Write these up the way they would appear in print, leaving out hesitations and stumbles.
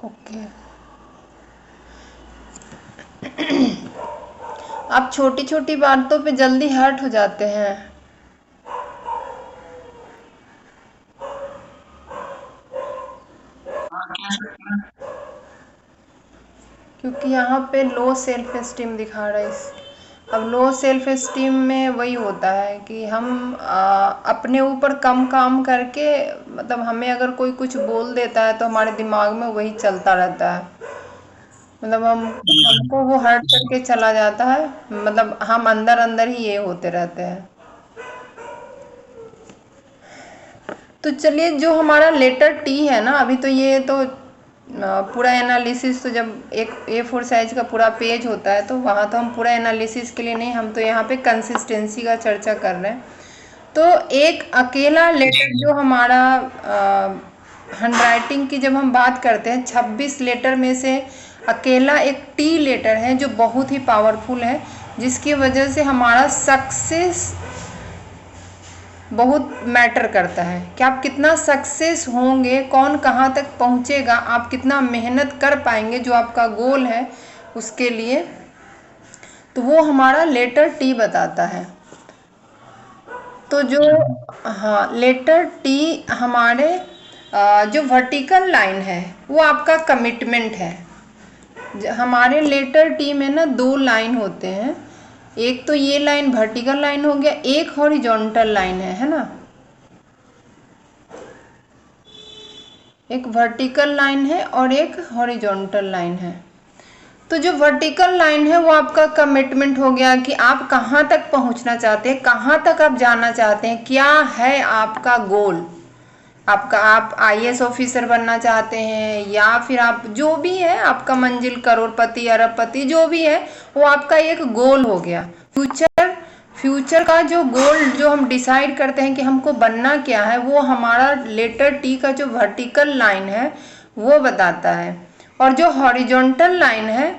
Okay. आप छोटी छोटी बातों पे जल्दी हर्ट हो जाते हैं। क्योंकि यहाँ पे लो सेल्फ एस्टीम दिखा रहा है इस। अब लो सेल्फ एस्टीम में वही होता है कि हम अपने ऊपर कम काम करके, मतलब हमें अगर कोई कुछ बोल देता है तो हमारे दिमाग में वही चलता रहता है, मतलब हमको वो हर्ट करके चला जाता है, मतलब हम अंदर अंदर ही ये होते रहते हैं। तो चलिए, जो हमारा लेटर टी है ना, अभी तो ये तो पूरा एनालिसिस, तो जब एक A4 साइज का पूरा पेज होता है तो वहाँ तो हम पूरा एनालिसिस के लिए नहीं, हम तो यहाँ पे कंसिस्टेंसी का चर्चा कर रहे हैं। तो एक अकेला लेटर जो हमारा हैंडराइटिंग की जब हम बात करते हैं, 26 लेटर में से अकेला एक टी लेटर है जो बहुत ही पावरफुल है, जिसकी वजह से हमारा सक्सेस बहुत मैटर करता है कि आप कितना सक्सेस होंगे, कौन कहाँ तक पहुँचेगा, आप कितना मेहनत कर पाएंगे जो आपका गोल है उसके लिए। तो वो हमारा लेटर टी बताता है। तो जो हाँ, लेटर टी हमारे जो वर्टिकल लाइन है वो आपका कमिटमेंट है। हमारे लेटर टी में ना 2 लाइन होते हैं, एक तो ये लाइन वर्टिकल लाइन हो गया, एक हॉरिजॉन्टल लाइन है ना। एक वर्टिकल लाइन है और एक हॉरिजॉन्टल लाइन है। तो जो वर्टिकल लाइन है वो आपका कमिटमेंट हो गया कि आप कहाँ तक पहुँचना चाहते हैं, कहाँ तक आप जाना चाहते हैं, क्या है आपका गोल। आपका आप IAS ऑफिसर बनना चाहते हैं, या फिर आप जो भी है आपका मंजिल, करोड़पति, अरबपति, जो भी है वो आपका एक गोल हो गया। फ्यूचर का जो गोल जो हम डिसाइड करते हैं कि हमको बनना क्या है, वो हमारा लेटर टी का जो वर्टिकल लाइन है वो बताता है। और जो हॉरिजॉन्टल लाइन है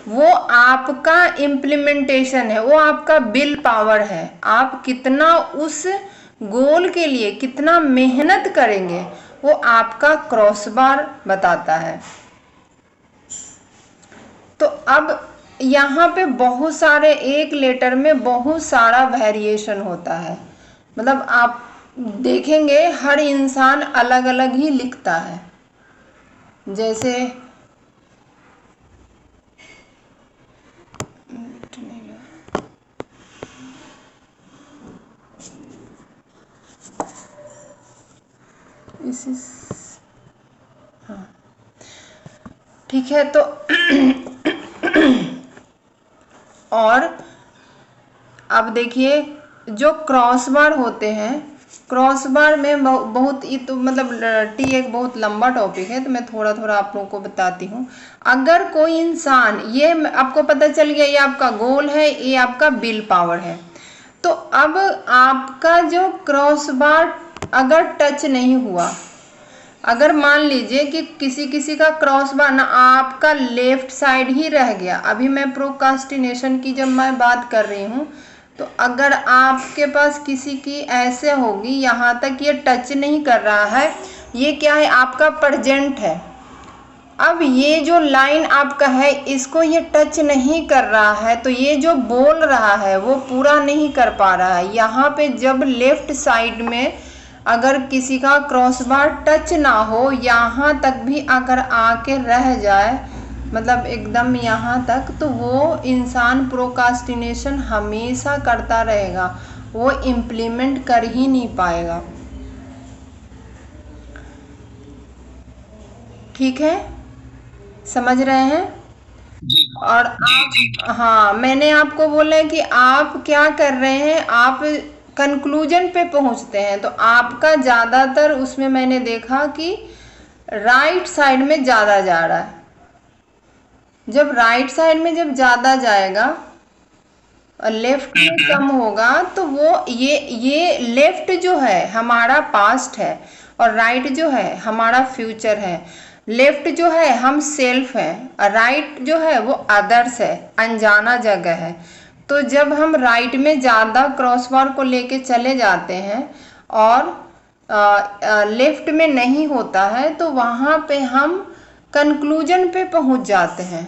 वो आपका इम्प्लीमेंटेशन है, वो आपका विल पावर है, आप कितना उस गोल के लिए कितना मेहनत करेंगे, वो आपका क्रॉस बार बताता है। तो अब यहाँ पे बहुत सारे, एक लेटर में बहुत सारा वेरिएशन होता है, मतलब आप देखेंगे हर इंसान अलग अलग ही लिखता है। जैसे हाँ ठीक है। तो और अब देखिए, जो क्रॉस बार होते हैं, क्रॉस बार में बहुत ही, तो मतलब टी एक बहुत लंबा टॉपिक है, तो मैं थोड़ा थोड़ा आप लोगों को बताती हूँ। अगर कोई इंसान, ये आपको पता चल गया ये आपका गोल है, ये आपका विल पावर है, तो अब आपका जो क्रॉस बार अगर टच नहीं हुआ, अगर मान लीजिए कि किसी किसी का क्रॉस बार ना आपका लेफ्ट साइड ही रह गया, अभी मैं प्रोकास्टिनेशन की जब मैं बात कर रही हूँ, तो अगर आपके पास किसी की ऐसे होगी, यहाँ तक ये टच नहीं कर रहा है, ये क्या है, आपका प्रेजेंट है। अब ये जो लाइन आपका है इसको ये टच नहीं कर रहा है, तो ये जो बोल रहा है वो पूरा नहीं कर पा रहा है। यहाँ पे जब लेफ्ट साइड में अगर किसी का क्रॉस बार टच ना हो, यहाँ तक भी अगर आके रह जाए, मतलब एकदम यहाँ तक, तो वो इंसान प्रोकास्टिनेशन हमेशा करता रहेगा, वो इम्प्लीमेंट कर ही नहीं पाएगा। ठीक है, समझ रहे हैं? और आप, हाँ, मैंने आपको बोला है कि आप क्या कर रहे हैं, आप कंक्लूजन पे पहुंचते हैं, तो आपका ज़्यादातर उसमें मैंने देखा कि राइट साइड में ज़्यादा जा रहा है। जब राइट साइड में जब ज़्यादा जाएगा और लेफ्ट में कम होगा, तो वो ये लेफ्ट जो है हमारा पास्ट है और राइट जो है हमारा फ्यूचर है। लेफ्ट जो है हम सेल्फ है और राइट जो है वो अदर्स है, अनजाना जगह है। तो जब हम राइट में ज़्यादा क्रॉस बार को लेके चले जाते हैं और लेफ्ट में नहीं होता है, तो वहाँ पे हम कंक्लूजन पे पहुंच जाते हैं,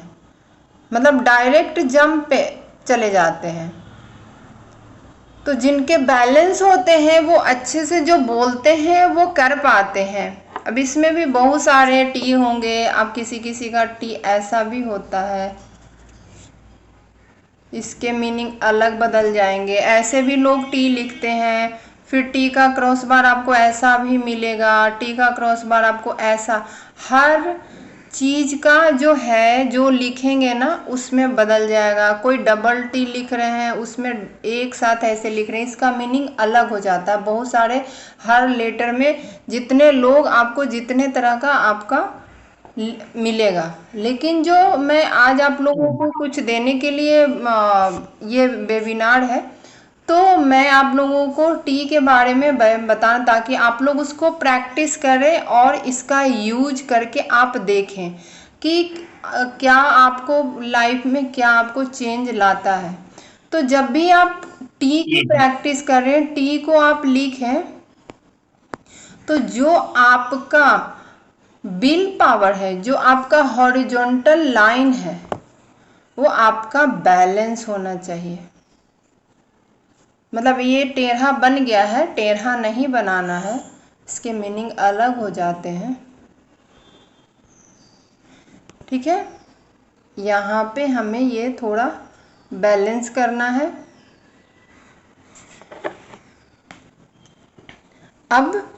मतलब डायरेक्ट जंप पे चले जाते हैं। तो जिनके बैलेंस होते हैं वो अच्छे से जो बोलते हैं वो कर पाते हैं। अब इसमें भी बहुत सारे टी होंगे, अब किसी किसी का टी ऐसा भी होता है, इसके मीनिंग अलग बदल जाएंगे। ऐसे भी लोग टी लिखते हैं, फिर टी का क्रॉस बार आपको ऐसा भी मिलेगा, टी का क्रॉस बार आपको ऐसा, हर चीज का जो है जो लिखेंगे ना उसमें बदल जाएगा। कोई डबल टी लिख रहे हैं उसमें एक साथ ऐसे लिख रहे हैं, इसका मीनिंग अलग हो जाता है। बहुत सारे हर लेटर में जितने लोग आपको जितने तरह का आपका मिलेगा। लेकिन जो मैं आज आप लोगों को कुछ देने के लिए ये वेबिनार है, तो मैं आप लोगों को टी के बारे में बताना ताकि आप लोग उसको प्रैक्टिस करें और इसका यूज करके आप देखें कि क्या आपको लाइफ में क्या आपको चेंज लाता है। तो जब भी आप टी की प्रैक्टिस करें, टी को आप लिखें, तो जो आपका विल पावर है, जो आपका हॉरिजॉन्टल लाइन है, वो आपका बैलेंस होना चाहिए। मतलब ये टेढ़ा बन गया है, टेढ़ा नहीं बनाना है, इसके मीनिंग अलग हो जाते हैं। ठीक है, यहाँ पे हमें ये थोड़ा बैलेंस करना है। अब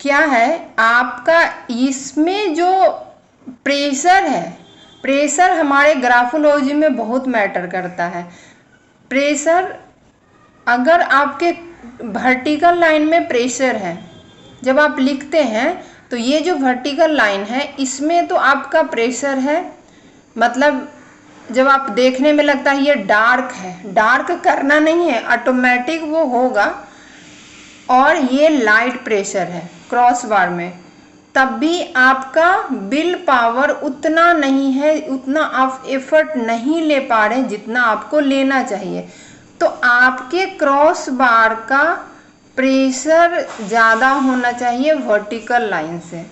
क्या है आपका इसमें जो प्रेशर है, प्रेशर हमारे ग्राफोलॉजी में बहुत मैटर करता है। प्रेशर अगर आपके वर्टिकल लाइन में प्रेशर है, जब आप लिखते हैं तो ये जो वर्टिकल लाइन है इसमें तो आपका प्रेशर है, मतलब जब आप देखने में लगता है ये डार्क है, डार्क करना नहीं है, ऑटोमेटिक वो होगा। और ये लाइट प्रेशर है क्रॉस बार में, तब भी आपका विल पावर उतना नहीं है, उतना आप एफर्ट नहीं ले पा रहे जितना आपको लेना चाहिए। तो आपके क्रॉस बार का प्रेशर ज़्यादा होना चाहिए वर्टिकल लाइन से,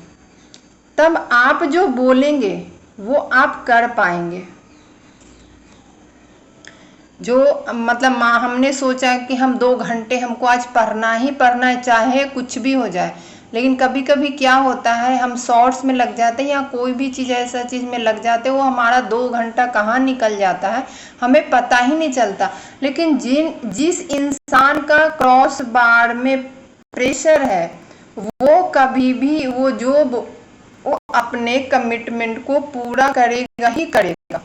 तब आप जो बोलेंगे वो आप कर पाएंगे। जो मतलब हमने सोचा कि हम 2 घंटे हमको आज पढ़ना ही पढ़ना है, चाहे कुछ भी हो जाए, लेकिन कभी कभी क्या होता है हम शॉर्ट्स में लग जाते हैं या कोई भी चीज़ ऐसा चीज़ में लग जाते हैं, वो हमारा 2 घंटा कहाँ निकल जाता है हमें पता ही नहीं चलता। लेकिन जिस इंसान का क्रॉस बार में प्रेशर है वो कभी भी वो अपने कमिटमेंट को पूरा करेगा ही करेगा।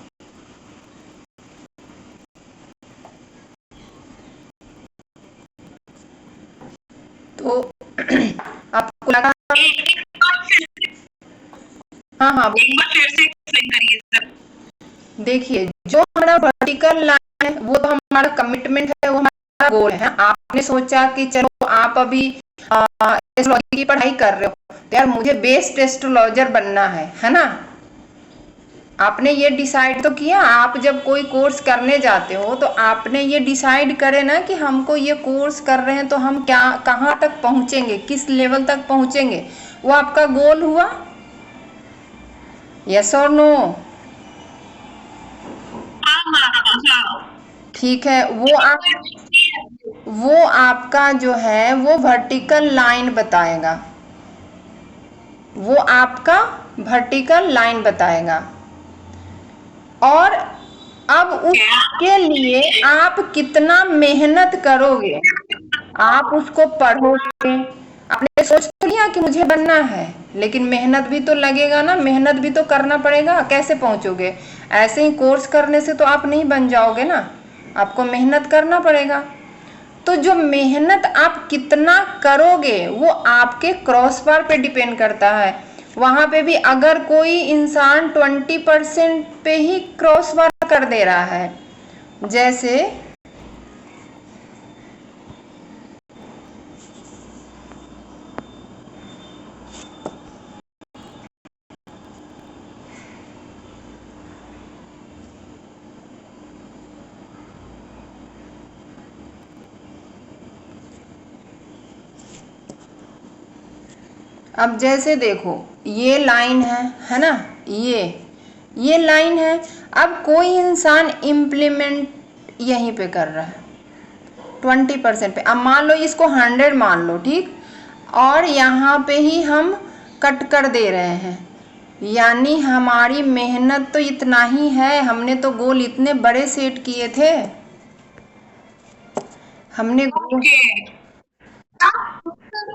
तो आपको लगा? हाँ, फिर से एक्सप्लेन करिए सर। देखिए, जो हमारा वर्टिकल लाइन है वो तो हमारा कमिटमेंट है, वो हमारा गोल है। आपने सोचा कि चलो आप अभी एस्ट्रोलॉजी की पढ़ाई कर रहे हो, तो यार मुझे बेस्ट एस्ट्रोलॉजर बनना है ना। आपने ये डिसाइड तो किया, आप जब कोई कोर्स करने जाते हो तो आपने ये डिसाइड करे ना कि हमको ये कोर्स कर रहे हैं तो हम क्या कहाँ तक पहुँचेंगे, किस लेवल तक पहुँचेंगे, वो आपका गोल हुआ। यस और नो? ठीक है, वो आपका जो है वो वर्टिकल लाइन बताएगा, वो आपका वर्टिकल लाइन बताएगा। और अब उसके लिए आप कितना मेहनत करोगे, आप उसको पढ़ोगे। आपने सोच तो लिया कि मुझे बनना है, लेकिन मेहनत भी तो लगेगा ना, मेहनत भी तो करना पड़ेगा। कैसे पहुंचोगे? ऐसे ही कोर्स करने से तो आप नहीं बन जाओगे ना, आपको मेहनत करना पड़ेगा। तो जो मेहनत आप कितना करोगे वो आपके क्रॉस बार पे डिपेंड करता है। वहां पे भी अगर कोई इंसान 20% पे ही क्रॉस बार कर दे रहा है, जैसे अब जैसे देखो ये लाइन है ना, ये लाइन है। अब कोई इंसान इम्प्लीमेंट यहीं पे कर रहा है 20% पे। अब मान लो इसको 100 मान लो, ठीक, और यहाँ पे ही हम कट कर दे रहे हैं, यानी हमारी मेहनत तो इतना ही है। हमने तो गोल इतने बड़े सेट किए थे, हमने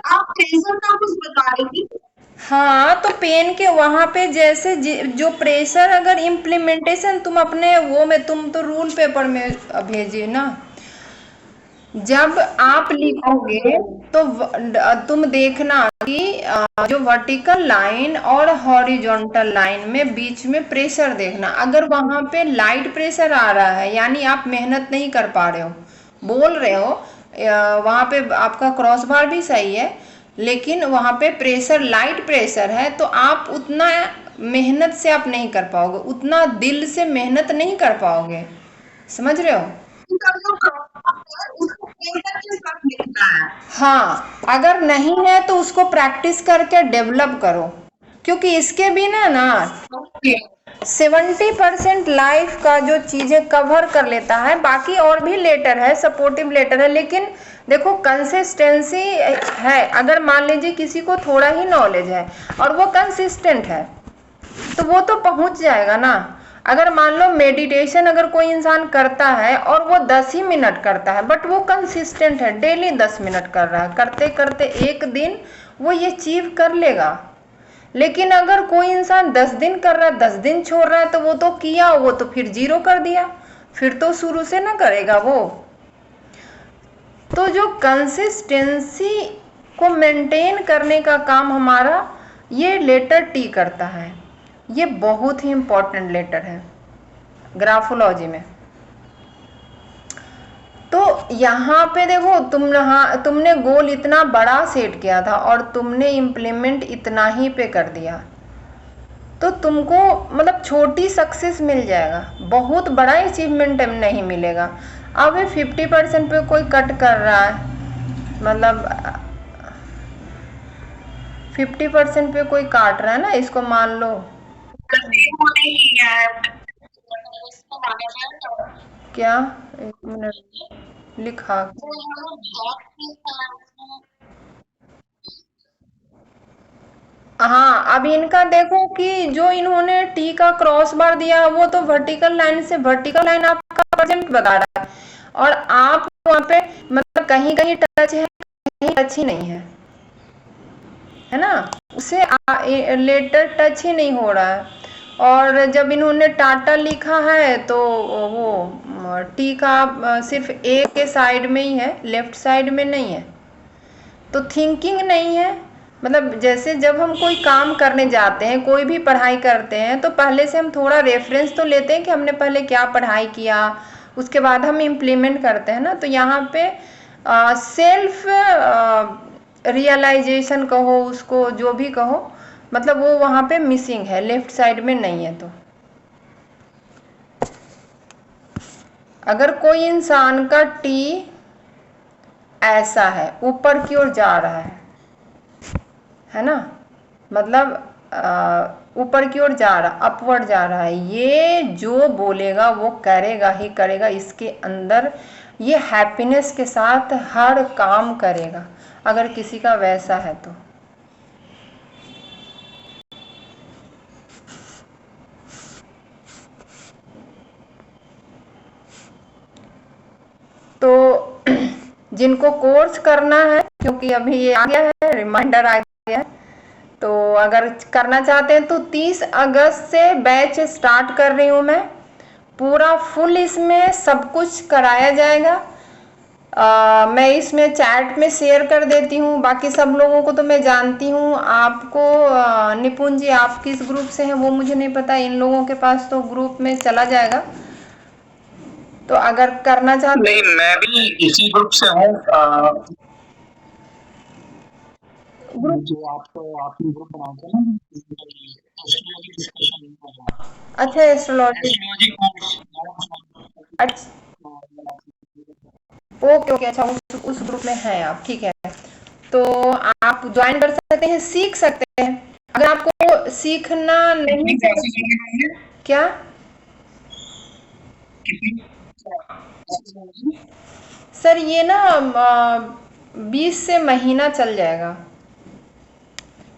आप प्रेशर का कुछ बता रही थी। हाँ, तो पेन के वहां पे जैसे जो प्रेशर, अगर इम्प्लीमेंटेशन तुम अपने वो में, तुम तो रूल पेपर में भेजिए ना, जब आप लिखोगे तो तुम देखना कि जो वर्टिकल लाइन और हॉरिजॉन्टल लाइन में बीच में प्रेशर देखना। अगर वहां पे लाइट प्रेशर आ रहा है, यानी आप मेहनत नहीं कर पा रहे हो, बोल रहे हो, वहां पे आपका क्रॉस बार भी सही है, लेकिन वहां पे प्रेशर लाइट प्रेशर है, तो आप उतना मेहनत से आप नहीं कर पाओगे, उतना दिल से मेहनत नहीं कर पाओगे। समझ रहे हो? हाँ, अगर नहीं है तो उसको प्रैक्टिस करके डेवलप करो, क्योंकि इसके बिना ना 70% लाइफ का जो चीजें कवर कर लेता है। बाकी और भी लेटर है, सपोर्टिव लेटर है, लेकिन देखो कंसिस्टेंसी है। अगर मान लीजिए किसी को थोड़ा ही नॉलेज है और वो कंसिस्टेंट है, तो वो तो पहुंच जाएगा ना। अगर मान लो मेडिटेशन अगर कोई इंसान करता है और वो 10 ही मिनट करता है, बट वो कंसिस्टेंट है, डेली 10 मिनट कर रहा है, करते करते एक दिन वो ये अचीव कर लेगा। लेकिन अगर कोई इंसान 10 दिन कर रहा है, 10 दिन छोड़ रहा है, तो वो तो किया, वो तो फिर 0 कर दिया, फिर तो शुरू से ना करेगा वो। तो जो कंसिस्टेंसी को मेंटेन करने का काम हमारा ये लेटर टी करता है। ये बहुत ही इंपॉर्टेंट लेटर है ग्राफोलॉजी में। तो यहाँ पे देखो, तुमने गोल इतना बड़ा सेट किया था और तुमने इम्प्लीमेंट इतना ही पे कर दिया, तो तुमको मतलब छोटी सक्सेस मिल जाएगा, बहुत बड़ा अचीवमेंट नहीं मिलेगा। अब 50% पे कोई कट कर रहा है, मतलब 50% पे कोई काट रहा है ना, इसको मान लो क्या, एक मिनट लिखा, हाँ। अब इनका देखो कि जो इन्होंने टी का क्रॉस बार दिया, वो तो वर्टिकल लाइन से वर्टिकल लाइन आपका प्रेजेंट बता रहा है, और आप वहाँ पे मतलब कहीं कहीं टच है, कहीं टच ही नहीं है ना, उससे लेटर टच ही नहीं हो रहा है। और जब इन्होंने टाटा लिखा है तो वो टी का सिर्फ ए के साइड में ही है, लेफ्ट साइड में नहीं है, तो थिंकिंग नहीं है। मतलब जैसे जब हम कोई काम करने जाते हैं, कोई भी पढ़ाई करते हैं, तो पहले से हम थोड़ा रेफरेंस तो लेते हैं कि हमने पहले क्या पढ़ाई किया, उसके बाद हम इम्प्लीमेंट करते हैं ना। तो यहाँ पे सेल्फ रियलाइजेशन कहो, उसको जो भी कहो, मतलब वो वहाँ पे मिसिंग है, लेफ्ट साइड में नहीं है। तो अगर कोई इंसान का टी ऐसा है, ऊपर की ओर जा रहा है ना, मतलब ऊपर की ओर जा रहा, अपवर्ड जा रहा है, ये जो बोलेगा वो करेगा ही करेगा, इसके अंदर ये हैप्पीनेस के साथ हर काम करेगा, अगर किसी का वैसा है तो जिनको कोर्स करना है, क्योंकि अभी ये आ गया है, रिमाइंडर आ गया है, तो अगर करना चाहते हैं तो 30 अगस्त से बैच स्टार्ट कर रही हूँ मैं, पूरा फुल इसमें सब कुछ कराया जाएगा। मैं इसमें चैट में शेयर कर देती हूँ, बाकी सब लोगों को तो मैं जानती हूँ। आपको निपुण जी आप किस ग्रुप से हैं वो मुझे नहीं पता, इन लोगों के पास तो ग्रुप में चला जाएगा। तो अगर करना चाहते, नहीं मैं भी इसी ग्रुप से हूँ, ग्रुप जो आपने ग्रुप बनाते हैं ना, एस्ट्रोलॉजी डिस्कशन हो रहा है। अच्छा, एस्ट्रोलॉजी कोर्स, अच्छा, ओके ओके, अच्छा उस ग्रुप में हैं आप, ठीक है। तो आप ज्वाइन कर सकते हैं, सीख सकते हैं। अगर आपको सीखना नहीं क्या? सर ये ना 20 से महीना चल जाएगा,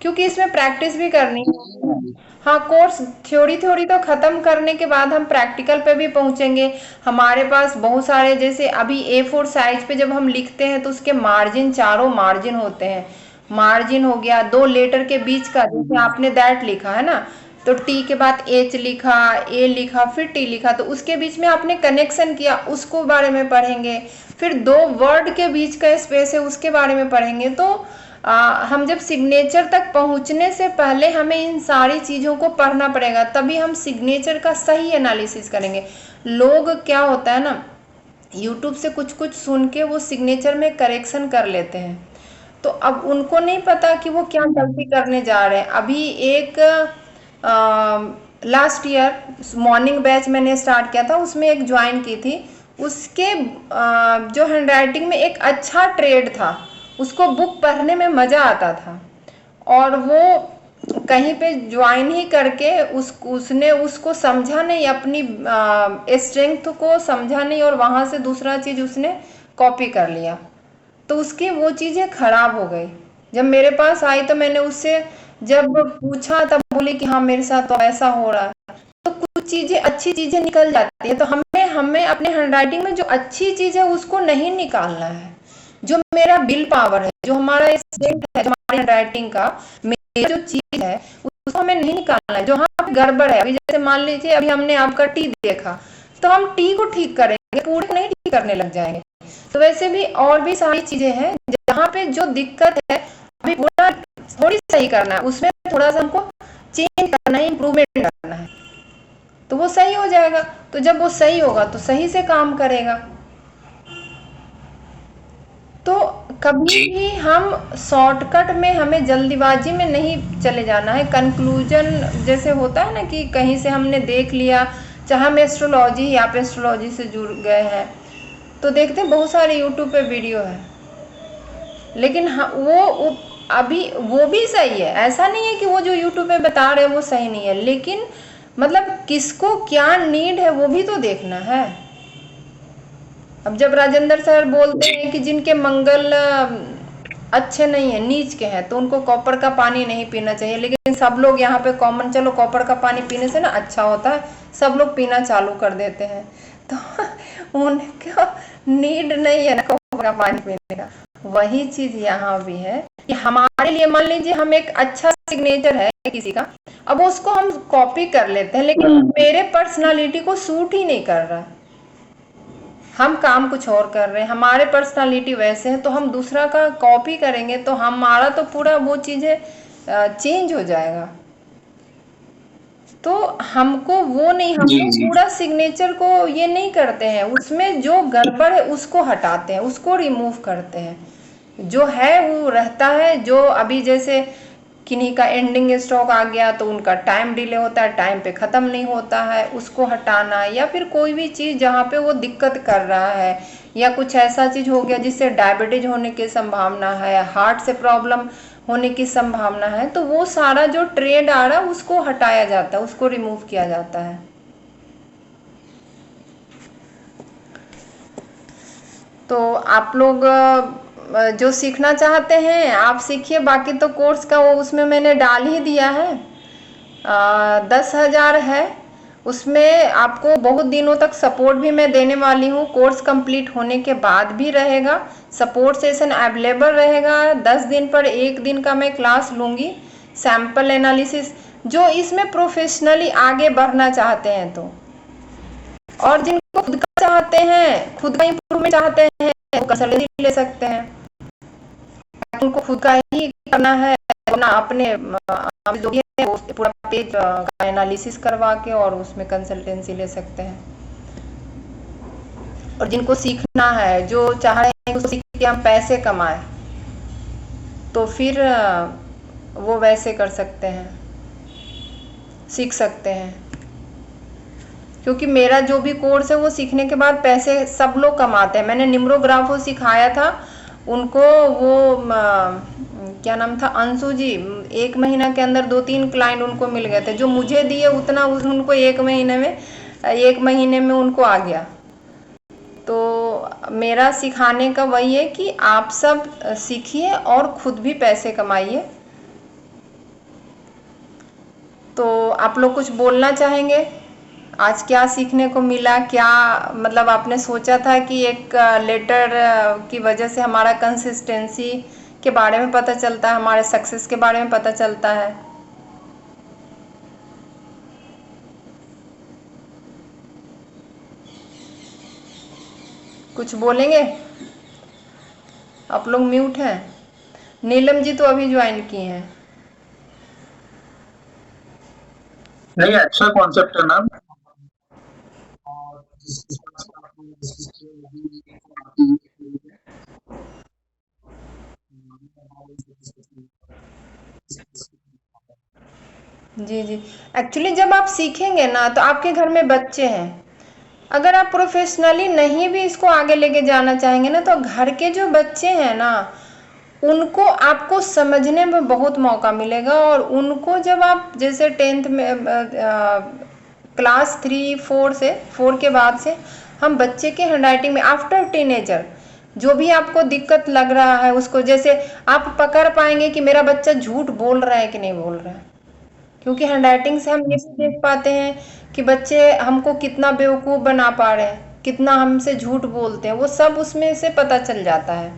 क्योंकि इसमें प्रैक्टिस भी करनी है। हाँ, कोर्स थ्योरी थ्योरी तो खत्म करने के बाद हम प्रैक्टिकल पे भी पहुंचेंगे। हमारे पास बहुत सारे, जैसे अभी A4 साइज पे जब हम लिखते हैं तो उसके मार्जिन, चारों मार्जिन होते हैं। मार्जिन हो गया, दो लेटर के बीच का, जैसे आपने दैट लिखा है ना, तो टी के बाद एच लिखा, ए लिखा, फिर टी लिखा, तो उसके बीच में आपने कनेक्शन किया, उसको बारे में पढ़ेंगे। फिर दो वर्ड के बीच का स्पेस है, उसके बारे में पढ़ेंगे। तो हम जब सिग्नेचर तक पहुंचने से पहले हमें इन सारी चीज़ों को पढ़ना पड़ेगा, तभी हम सिग्नेचर का सही एनालिसिस करेंगे। लोग क्या होता है ना, यूट्यूब से कुछ कुछ सुन के वो सिग्नेचर में करेक्शन कर लेते हैं, तो अब उनको नहीं पता कि वो क्या गलती करने जा रहे हैं। अभी एक लास्ट ईयर मॉर्निंग बैच मैंने स्टार्ट किया था, उसमें एक ज्वाइन की थी। उसके जो हैंडराइटिंग में एक अच्छा ट्रेड था, उसको बुक पढ़ने में मज़ा आता था, और वो कहीं पे ज्वाइन ही करके उसने उसको समझा नहीं, अपनी स्ट्रेंथ को समझा नहीं, और वहाँ से दूसरा चीज़ उसने कॉपी कर लिया, तो उसकी वो चीज़ें खराब हो गई। जब मेरे पास आई तो मैंने उससे जब पूछा, तब बोली कि हाँ मेरे साथ तो ऐसा हो रहा है। तो कुछ चीज़ें, अच्छी चीज़ें निकल जाती है, तो हमें हमें अपने हैंडराइटिंग में जो अच्छी चीज़ है उसको नहीं निकालना है। जो मेरा बिल पावर है, जो हमारा स्ट्रेंथ है, जो हमारी हैंडराइटिंग का मेरा जो चीज़ है, उसको हमें नहीं निकालना है। जो हाँ गड़बड़ है, अभी जैसे मान लीजिए अभी हमने आपका टी देखा, तो हम टी को ठीक करेंगे, पूरे को नहीं ठीक करने लग जाएंगे। तो वैसे भी और भी सारी चीजें हैं जहाँ पे जो दिक्कत है अभी पूरा थोड़ी सही करना है, उसमें थोड़ा सा हमको चेंज करना है, इम्प्रूवमेंट करना है, तो वो सही हो जाएगा। तो जब वो सही होगा तो सही से काम करेगा। तो कभी भी हम शॉर्टकट में, हमें जल्दीबाजी में नहीं चले जाना है। कंक्लूजन जैसे होता है ना, कि कहीं से हमने देख लिया, चाहे हम एस्ट्रोलॉजी या आप एस्ट्रोलॉजी से जुड़ गए हैं, तो देखते हैं बहुत सारे यूट्यूब पे वीडियो है, लेकिन हाँ वो अभी वो भी सही है, ऐसा नहीं है कि वो जो यूट्यूब पे बता रहे हैं वो सही नहीं है, लेकिन मतलब किसको क्या नीड है वो भी तो देखना है। अब जब राजेंद्र सर बोलते हैं कि जिनके मंगल अच्छे नहीं है, नीच के हैं, तो उनको कॉपर का पानी नहीं पीना चाहिए, लेकिन सब लोग यहाँ पे कॉमन, चलो कॉपर का पानी पीने से ना अच्छा होता है, सब लोग पीना चालू कर देते हैं, तो उनको नीड नहीं है ना कॉपर का पानी पीने का। वही चीज यहाँ भी है कि हमारे लिए, मान लीजिए हम एक अच्छा सिग्नेचर है किसी का, अब उसको हम कॉपी कर लेते हैं, लेकिन मेरे पर्सनालिटी को सूट ही नहीं कर रहा, हम काम कुछ और कर रहे हैं, हमारे पर्सनालिटी वैसे है, तो हम दूसरा का कॉपी करेंगे तो हमारा तो पूरा वो चीज़ें चेंज हो जाएगा। तो हमको वो नहीं, हम लोग पूरा सिग्नेचर को ये नहीं करते हैं, उसमें जो गड़बड़ है उसको हटाते हैं, उसको रिमूव करते हैं, जो है वो रहता है। जो अभी जैसे किन्हीं का एंडिंग स्टॉक आ गया तो उनका टाइम डिले होता है, टाइम पे ख़त्म नहीं होता है, उसको हटाना है। या फिर कोई भी चीज़ जहाँ पे वो दिक्कत कर रहा है, या कुछ ऐसा चीज़ हो गया जिससे डायबिटीज होने की संभावना है, हार्ट से प्रॉब्लम होने की संभावना है, तो वो सारा जो ट्रेंड आ रहा है उसको हटाया जाता है, उसको रिमूव किया जाता है। तो आप लोग जो सीखना चाहते हैं आप सीखिए, बाकी तो कोर्स का वो उसमें मैंने डाल ही दिया है। 10,000 है, उसमें आपको बहुत दिनों तक सपोर्ट भी मैं देने वाली हूँ। कोर्स कंप्लीट होने के बाद भी रहेगा सपोर्ट सेशन अवेलेबल रहेगा। 10 दिन पर 1 दिन का मैं क्लास लूँगी, सैम्पल एनालिसिस, जो इसमें प्रोफेशनली आगे बढ़ना चाहते हैं तो, और जिनको खुद का चाहते हैं, खुद का इम्प्रूवमेंट चाहते हैं, वो कंसल्टेंसी ले सकते हैं। उनको खुद का ही करना है, अपना अपने जो भी है वो पूरा पेज का एनालिसिस करवा के और उसमें कंसल्टेंसी ले सकते हैं। और जिनको सीखना है, जो चाह रहे हैं उसको सीख के हम पैसे कमाएं, तो फिर वो वैसे कर सकते हैं, सीख सकते हैं। क्योंकि मेरा जो भी कोर्स है वो सीखने के बाद पैसे सब लोग कमाते हैं। मैंने निम्रोग्राफो सिखाया था उनको, वो क्या नाम था, अंशु जी, 1 महीना के अंदर 2-3 क्लाइंट उनको मिल गए थे। जो मुझे दिए उतना उनको 1 महीने में उनको आ गया। तो मेरा सिखाने का वही है कि आप सब सीखिए और खुद भी पैसे कमाइए। तो आप लोग कुछ बोलना चाहेंगे? आज क्या सीखने को मिला? क्या मतलब आपने सोचा था कि एक लेटर की वजह से हमारा कंसिस्टेंसी के बारे में पता चलता है, हमारे सक्सेस के बारे में पता चलता है? कुछ बोलेंगे? आप लोग म्यूट हैं। नीलम जी तो अभी ज्वाइन की हैं। नहीं, अच्छा कॉन्सेप्ट है मैम। जी जी। एक्चुअली जब आप सीखेंगे ना तो आपके घर में बच्चे हैं, अगर आप प्रोफेशनली नहीं भी इसको आगे लेके जाना चाहेंगे ना तो घर के जो बच्चे हैं ना उनको आपको समझने में बहुत मौका मिलेगा। और उनको जब आप जैसे 10th में क्लास 3 4 के बाद से हम बच्चे के हैंडराइटिंग में आफ्टर टीनेजर जो भी आपको दिक्कत लग रहा है उसको जैसे आप पकड़ पाएंगे कि मेरा बच्चा झूठ बोल रहा है कि नहीं बोल रहा है। क्योंकि हैंडराइटिंग से हम ये भी देख पाते हैं कि बच्चे हमको कितना बेवकूफ़ बना पा रहे हैं, कितना हमसे झूठ बोलते हैं, वो सब उसमें से पता चल जाता है।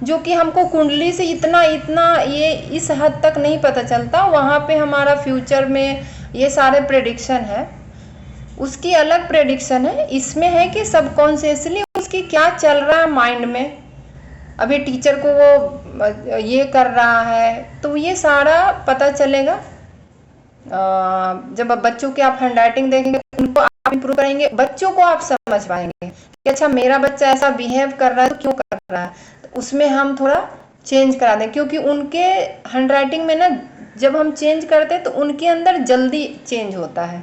जो कि हमको कुंडली से इतना इतना ये इस हद तक नहीं पता चलता, वहाँ पे हमारा फ्यूचर में ये सारे प्रेडिक्शन है, उसकी अलग प्रेडिक्शन है। इसमें है कि सबकॉन्शियसली उसकी क्या चल रहा है माइंड में, अभी टीचर को वो ये कर रहा है, तो ये सारा पता चलेगा जब बच्चों की आप हैंडराइटिंग देखेंगे, उनको आप इम्प्रूव करेंगे, बच्चों को आप समझ पाएंगे कि अच्छा मेरा बच्चा ऐसा बिहेव कर रहा है तो क्यों कर रहा है, तो उसमें हम थोड़ा चेंज करा दें। क्योंकि उनके हैंडराइटिंग में ना जब हम चेंज करते हैं तो उनके अंदर जल्दी चेंज होता है।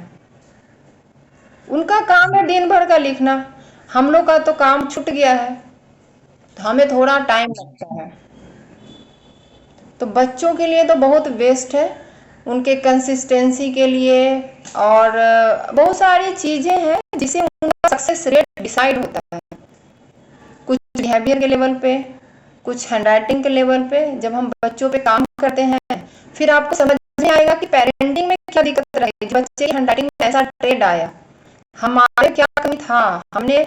उनका काम है दिन भर का लिखना, हम लोग का तो काम छूट गया है, तो हमें थोड़ा टाइम लगता है। तो बच्चों के लिए तो बहुत बेस्ट है, उनके कंसिस्टेंसी के लिए। और बहुत सारी चीज़ें हैं जिससे उनका सक्सेस रेट डिसाइड होता है, कुछ बिहेवियर के लेवल पे, कुछ हैंडराइटिंग के लेवल पे। जब हम बच्चों पे काम करते हैं फिर आपको समझ में आएगा कि पेरेंटिंग में क्या दिक्कत रही, बच्चे की हैंडराइटिंग में ऐसा ट्रेड आया, हमारे क्या कमी था, हमने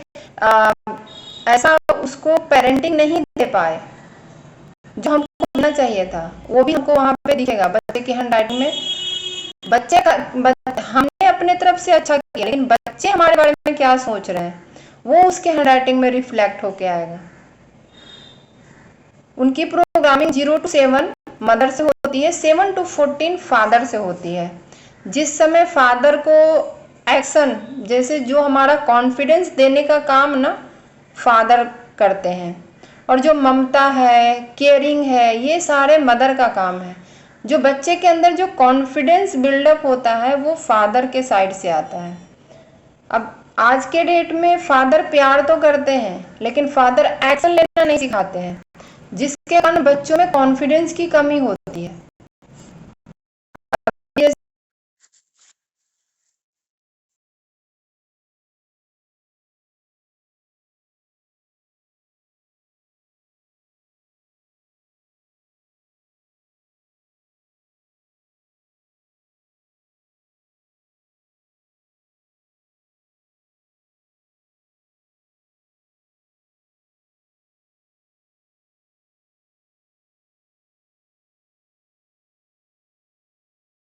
ऐसा उसको पेरेंटिंग नहीं दे पाए जो हमको देना चाहिए था, वो भी हमको वहाँ पे दिखेगा बच्चे की हैंडराइटिंग में। बच्चे का हमने अपने तरफ से अच्छा किया, लेकिन बच्चे हमारे बारे में क्या सोच रहे हैं वो उसके हैंडराइटिंग में रिफ्लेक्ट होके आएगा। उनकी प्रोग्रामिंग 0 to 7 मदर से होती है, 7 to 14 फादर से होती है। जिस समय फादर को एक्शन जैसे जो हमारा कॉन्फिडेंस देने का काम ना फादर करते हैं, और जो ममता है, केयरिंग है, ये सारे मदर का काम है। जो बच्चे के अंदर जो कॉन्फिडेंस बिल्डअप होता है वो फादर के साइड से आता है। अब आज के डेट में फादर प्यार तो करते हैं लेकिन फादर एक्शन लेना नहीं सिखाते हैं, जिसके कारण बच्चों में कॉन्फिडेंस की कमी होती है।